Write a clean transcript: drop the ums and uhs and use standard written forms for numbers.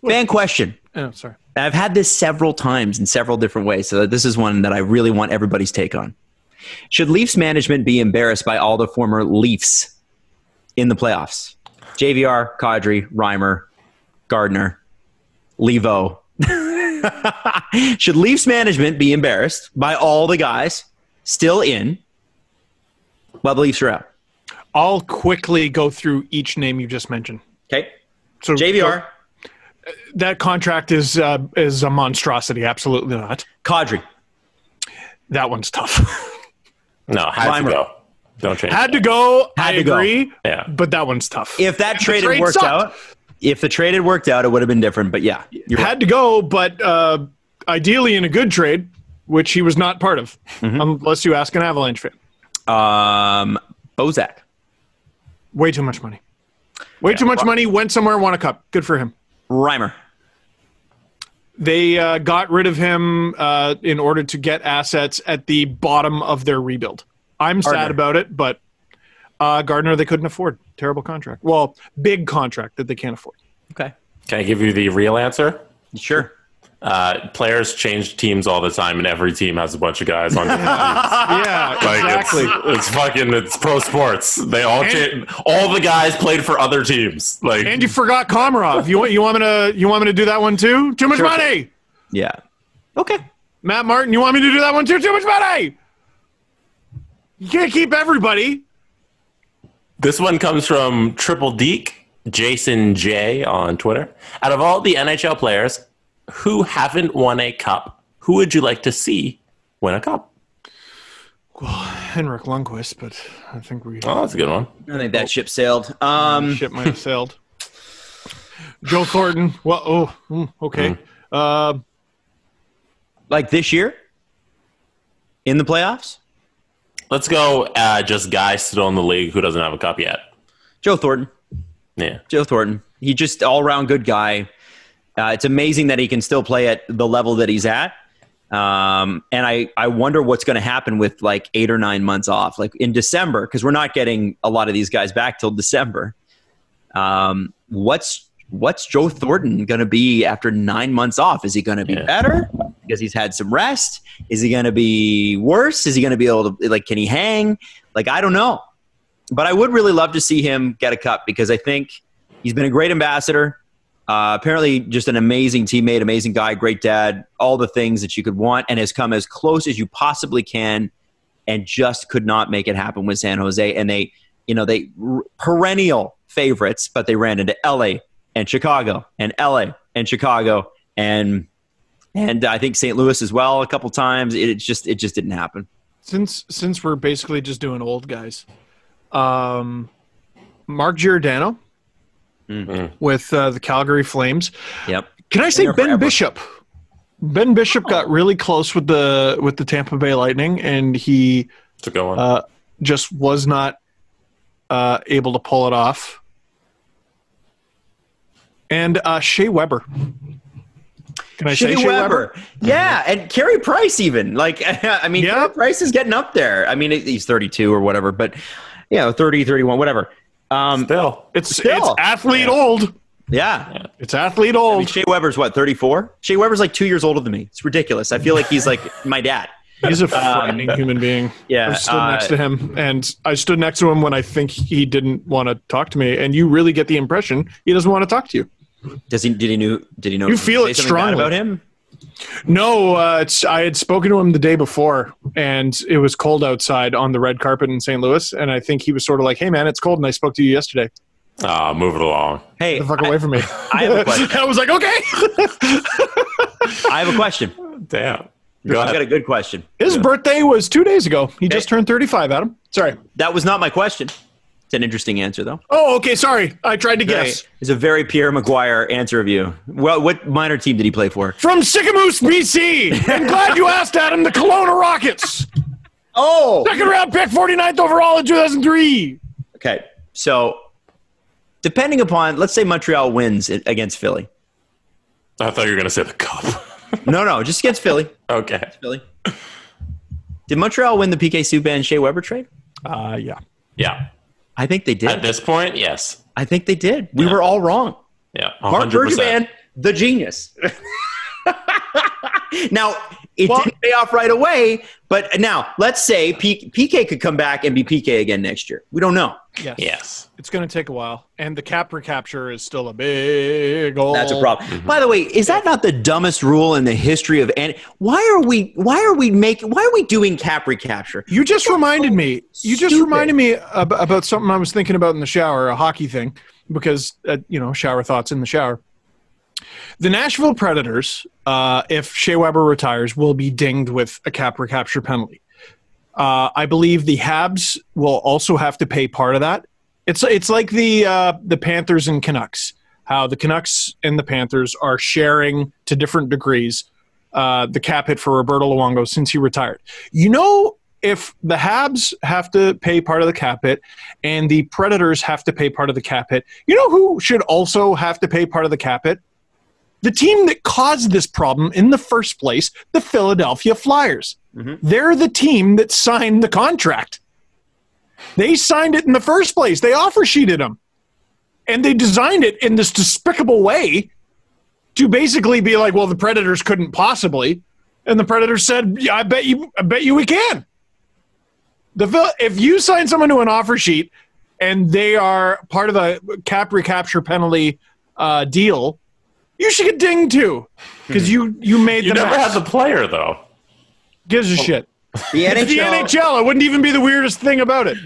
Fan question. Oh, sorry. I've had this several times in several different ways, so this is one that I really want everybody's take on. Should Leafs management be embarrassed by all the former Leafs in the playoffs? JVR, Kadri, Reimer, Gardner, Levo. Should Leafs management be embarrassed by all the guys still in while the Leafs are out? I'll quickly go through each name you just mentioned. Okay. So JVR. That contract is a monstrosity. Absolutely not. Kadri. That one's tough. No, had to go. Don't change. Had to go. I Had to go. agree. Yeah. But that one's tough. If that trade had trade worked sucked. out, if the trade had worked out, it would have been different. But yeah, you're right. Had to go, but ideally in a good trade, which he was not part of, unless you ask an Avalanche fan. Bozak. Way too much money. Way too much money. Went somewhere, won a cup. Good for him. Reimer. They got rid of him in order to get assets at the bottom of their rebuild. I'm sad about it, but Gardner they couldn't afford. Terrible contract. Well, big contract that they can't afford. Okay. Can I give you the real answer? Sure. Players change teams all the time, and every team has a bunch of guys on different teams. Yeah, Like exactly. it's pro sports. They all all the guys played for other teams. Like, And you forgot Komarov. You want me to do that one too? Too much money. Yeah. Okay. Matt Martin, you want me to do that one too? Too much money. You can't keep everybody. this one comes from Triple Deke, Jason J on Twitter. Out of all the NHL players who haven't won a cup, who would you like to see win a cup? Well, Henrik Lundqvist, but I think we Oh, that's a good one. I think that ship sailed. ship might have sailed. Joe Thornton. Well, okay. Like this year in the playoffs? Let's go just guys still in the league who doesn't have a cup yet. Joe Thornton. Yeah. Joe Thornton. He just all-around good guy. It's amazing that he can still play at the level that he's at. And I wonder what's going to happen with like 8 or 9 months off, like in December, because we're not getting a lot of these guys back till December. What's Joe Thornton going to be after 9 months off? Is he going to be better because he's had some rest? Is he going to be worse? Is he going to be able to, like, can he hang? Like, I don't know. But I would really love to see him get a cup because I think he's been a great ambassador. Apparently just an amazing teammate, amazing guy, great dad, all the things that you could want, and has come as close as you possibly can and just could not make it happen with San Jose. And they perennial favorites, but they ran into LA and Chicago and LA and Chicago and I think St. Louis as well a couple times. It just didn't happen. Since we're basically just doing old guys, Mark Giordano with the Calgary Flames. Yep. Can I say There Ben forever. Bishop? Ben Bishop got really close with the Tampa Bay Lightning, and he It's a good one. just was not able to pull it off. And Shea Weber. Can I say Shea Weber? Yeah, and Carey Price even. Like, I mean, Carey Price is getting up there. I mean, he's 32 or whatever, but, 30, 31, whatever. Still. It's athlete old. Yeah. It's athlete I old. mean, Shea Weber's what, 34? Shea Weber's like 2 years older than me. It's ridiculous. I feel like he's like my dad. He's a frightening human being. Yeah, I stood next to him, and I stood next to him when I think he didn't want to talk to me, and you really get the impression he doesn't want to talk to you. Did he know? You feel it something bad strongly about him? No, I had spoken to him the day before, and it was cold outside on the red carpet in St. Louis, and I think he was sort of like, "Hey, man, it's cold, and I spoke to you yesterday. Move it along. Hey, Get the fuck away from me." I have a question. I was like, "Okay." I have a question. Damn. I've got a good question. His birthday was 2 days ago. He just turned 35, Adam. Sorry. That was not my question. It's an interesting answer, though. Oh, okay. Sorry. I tried to guess. It's a very Pierre Maguire answer of you. Well, what minor team did he play for? From Sycamoose, BC. I'm glad you asked, Adam. The Kelowna Rockets. Oh! Second round pick, 49th overall in 2003. Okay. So, depending upon, let's say Montreal wins against Philly. I thought you were going to say the cup. No, just against Philly. Okay. Philly. Did Montreal win the PK Subban Shea Weber trade? Yeah. Yeah. I think they did. At this point, yes. I think they did. We were all wrong. Yeah. Mark 100%. Bergevin the genius. Now, it didn't pay off right away, but now let's say PK could come back and be PK again next year. We don't know. Yes. It's going to take a while, and the cap recapture is still a big goal. That's a problem. Mm-hmm. By the way, is that not the dumbest rule in the history of? And why are we doing cap recapture? You just reminded me. You just reminded me about something I was thinking about in the shower, a hockey thing, because shower thoughts in the shower. The Nashville Predators, if Shea Weber retires, will be dinged with a cap recapture penalty. I believe the Habs will also have to pay part of that. It's like the Panthers and Canucks, how the Canucks and the Panthers are sharing to different degrees the cap hit for Roberto Luongo since he retired. If the Habs have to pay part of the cap hit and the Predators have to pay part of the cap hit, you know who should also have to pay part of the cap hit? The team that caused this problem in the first place, the Philadelphia Flyers. Mm-hmm. They're the team that signed the contract. They signed it in the first place. They offer sheeted them. And they designed it in this despicable way to basically be like, well, the Predators couldn't possibly. And the Predators said, yeah, I bet you we can. If you sign someone to an offer sheet and they are part of the cap recapture penalty deal, you should get dinged too, because you made the never mess. had the player though. Gives a shit. The NHL, it's the NHL. It wouldn't even be the weirdest thing about it.